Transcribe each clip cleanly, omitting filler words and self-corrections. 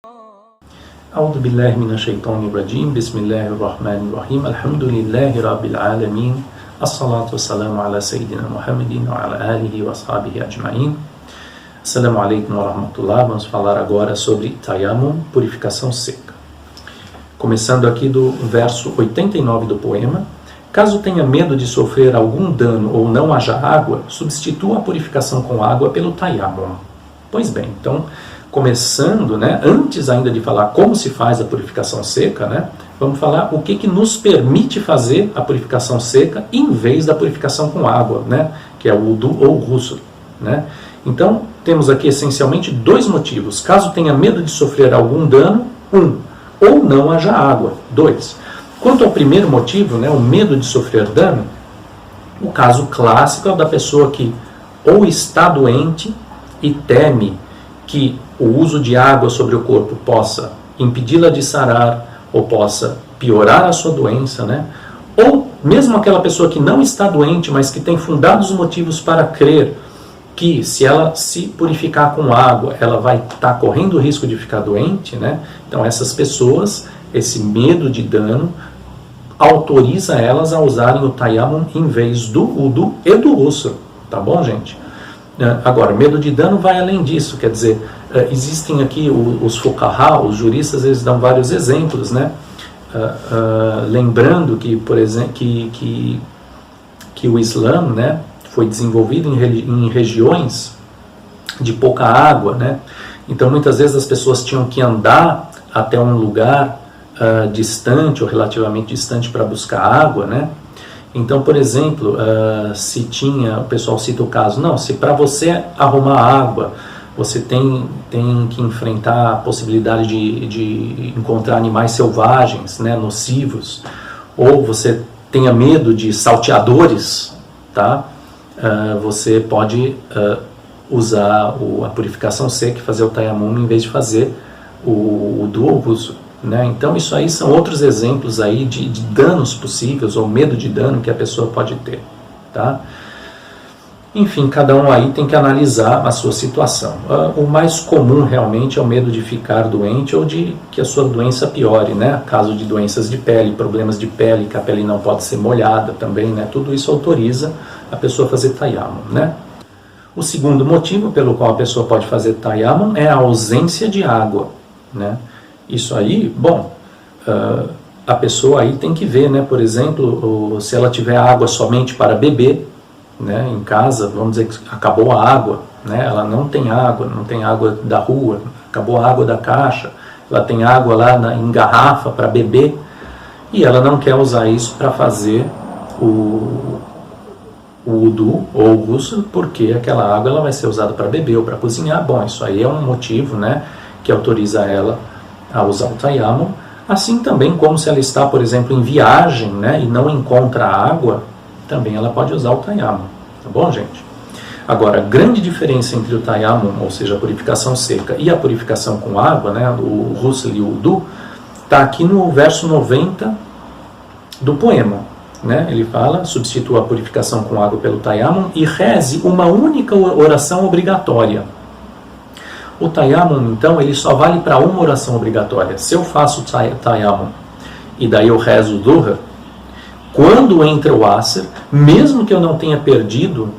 أعوذ بالله من الشيطان الرجيم بسم الله الرحمن الرحيم الحمد لله رب العالمين الصلاة والسلام على سيدنا محمد وعلى آله وأصحابه أجمعين. Assalamu alaikum wa rahmatullah. Vamos falar agora sobre Tayammum, purificação seca. Começando aqui do verso 89 do poema. Caso tenha medo de sofrer algum dano ou não haja água, substitua a purificação com água pelo Tayammum. Pois bem, então, começando, antes ainda de falar como se faz a purificação seca, vamos falar o que nos permite fazer a purificação seca em vez da purificação com água, que é o wudu ou o ghusl. Então, temos aqui essencialmente dois motivos. Caso tenha medo de sofrer algum dano, ou não haja água, 2. Quanto ao primeiro motivo, o medo de sofrer dano, o caso clássico é o da pessoa que ou está doente e teme que o uso de água sobre o corpo possa impedi-la de sarar ou possa piorar a sua doença, ou mesmo aquela pessoa que não está doente, mas que tem fundados motivos para crer que se ela se purificar com água, ela vai estar correndo o risco de ficar doente, Então essas pessoas, esse medo de dano, autoriza elas a usarem o Tayammum em vez do wudu e do ghusl, tá bom, gente? Agora, medo de dano vai além disso, quer dizer, existem aqui os fuqaha, os juristas, eles dão vários exemplos, lembrando que, por exemplo, que o Islã, foi desenvolvido em regiões de pouca água, Então, muitas vezes as pessoas tinham que andar até um lugar distante ou relativamente distante para buscar água, Então, por exemplo, o pessoal cita o caso, se para você arrumar água, você tem que enfrentar a possibilidade de encontrar animais selvagens, nocivos, ou você tenha medo de salteadores, você pode usar a purificação seca e fazer o Tayammum em vez de fazer o do ghusl. Então isso aí são outros exemplos aí de danos possíveis ou medo de dano que a pessoa pode ter, Enfim, cada um aí tem que analisar a sua situação. O mais comum realmente é o medo de ficar doente ou de que a sua doença piore, Caso de doenças de pele, problemas de pele, que a pele não pode ser molhada também, Tudo isso autoriza a pessoa a fazer Tayammum, O segundo motivo pelo qual a pessoa pode fazer Tayammum é a ausência de água, Isso aí, a pessoa aí tem que ver, por exemplo, se ela tiver água somente para beber, em casa, vamos dizer que acabou a água, ela não tem água da rua, acabou a água da caixa, ela tem água lá em garrafa para beber, e ela não quer usar isso para fazer o wudu ou o ghusl, porque aquela água ela vai ser usada para beber ou para cozinhar. Isso aí é um motivo, que autoriza ela a usar o Tayammum. Assim também como se ela está, por exemplo, em viagem, e não encontra água, também ela pode usar o Tayammum, tá bom, gente? Agora, a grande diferença entre o Tayammum, ou seja, a purificação seca, e a purificação com água, o ghusl e o wudu, está aqui no verso 90 do poema, Ele fala, substitua a purificação com água pelo Tayammum e reze uma única oração obrigatória. O Tayammum, então, ele só vale para uma oração obrigatória. Se eu faço Tayammum e daí eu rezo o Duha, quando entra o Asr, mesmo que eu não tenha perdido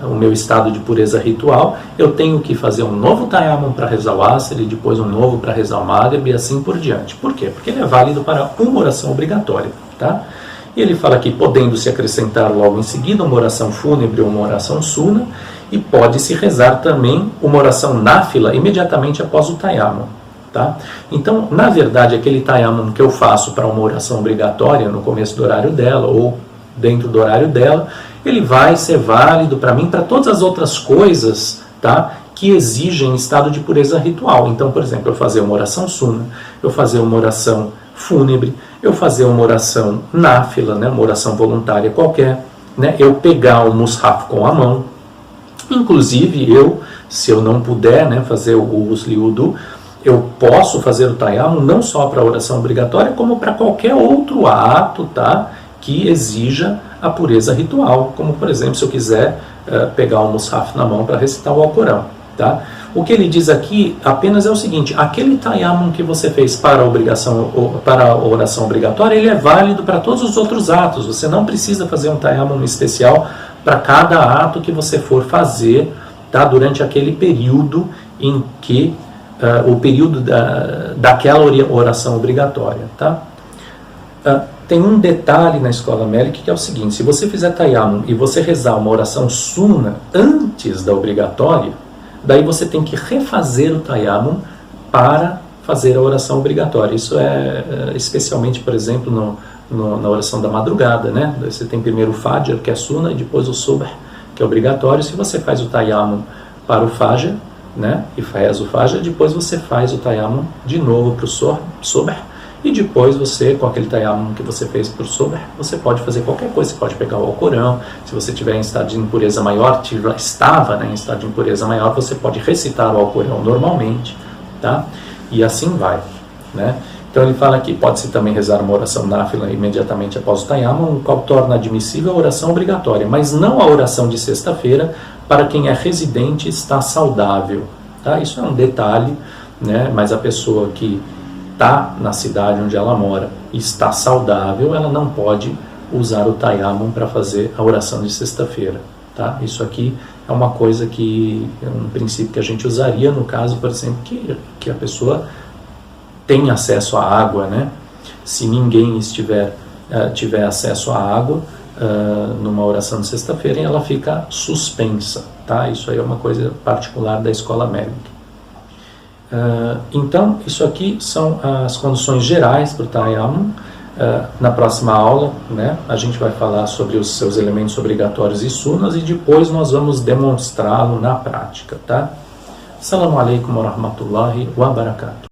o meu estado de pureza ritual, eu tenho que fazer um novo Tayammum para rezar o Asr e depois um novo para rezar o Maghrib e assim por diante. Por quê? Porque ele é válido para uma oração obrigatória, E ele fala aqui, podendo-se acrescentar logo em seguida uma oração fúnebre ou uma oração sunna, e pode-se rezar também uma oração náfila imediatamente após o Tayammum, Então, na verdade, aquele Tayammum que eu faço para uma oração obrigatória no começo do horário dela ou dentro do horário dela, ele vai ser válido para mim para todas as outras coisas, que exigem estado de pureza ritual. Então, por exemplo, eu fazer uma oração sunna, eu fazer uma oração fúnebre, eu fazer uma oração náfila, uma oração voluntária qualquer, eu pegar o mushaf com a mão, inclusive se eu não puder fazer o ghusl e o wudu, eu posso fazer o Tayammum não só para a oração obrigatória, como para qualquer outro ato, que exija a pureza ritual, como por exemplo, se eu quiser pegar o mushaf na mão para recitar o Alcorão, O que ele diz aqui apenas é o seguinte: aquele tayammum que você fez para a oração obrigatória, ele é válido para todos os outros atos. Você não precisa fazer um tayammum especial para cada ato que você for fazer, tá? Durante aquele período em que o período daquela oração obrigatória, tá? Tem um detalhe na escola Malik que é o seguinte: se você fizer tayammum e você rezar uma oração sunna antes da obrigatória, daí você tem que refazer o tayammum para fazer a oração obrigatória. Isso é especialmente, por exemplo, na oração da madrugada, né? Você tem primeiro o Fajr, que é sunna, e depois o Subh, que é obrigatório. Se você faz o tayammum para o Fajr, né, e reza o Fajr, depois você faz o tayammum de novo para o Subh, e depois você, com aquele tayammum que você fez para o Subh, você pode fazer qualquer coisa. Você pode pegar o Alcorão. Se você estiver em estado de impureza maior, estava, né, em estado de impureza maior, você pode recitar o Alcorão normalmente, tá? E assim vai, né? Então ele fala que pode-se também rezar uma oração náfila imediatamente após o tayammum, o qual torna admissível a oração obrigatória, mas não a oração de sexta-feira para quem é residente e está saudável, tá? Isso é um detalhe, né? Mas a pessoa que está na cidade onde ela mora e está saudável, ela não pode usar o tayammum para fazer a oração de sexta-feira, tá? Isso aqui é uma coisa que é um princípio que a gente usaria no caso, por exemplo, que a pessoa tem acesso à água, né? Se ninguém tiver acesso à água numa oração de sexta-feira, ela fica suspensa, tá? Isso aí é uma coisa particular da escola médica. Então, isso aqui são as condições gerais para o tayammum. Na próxima aula, né, a gente vai falar sobre os seus elementos obrigatórios e sunas, e depois nós vamos demonstrá-lo na prática, tá? Assalamu alaikum wa rahmatullahi wa barakatuh.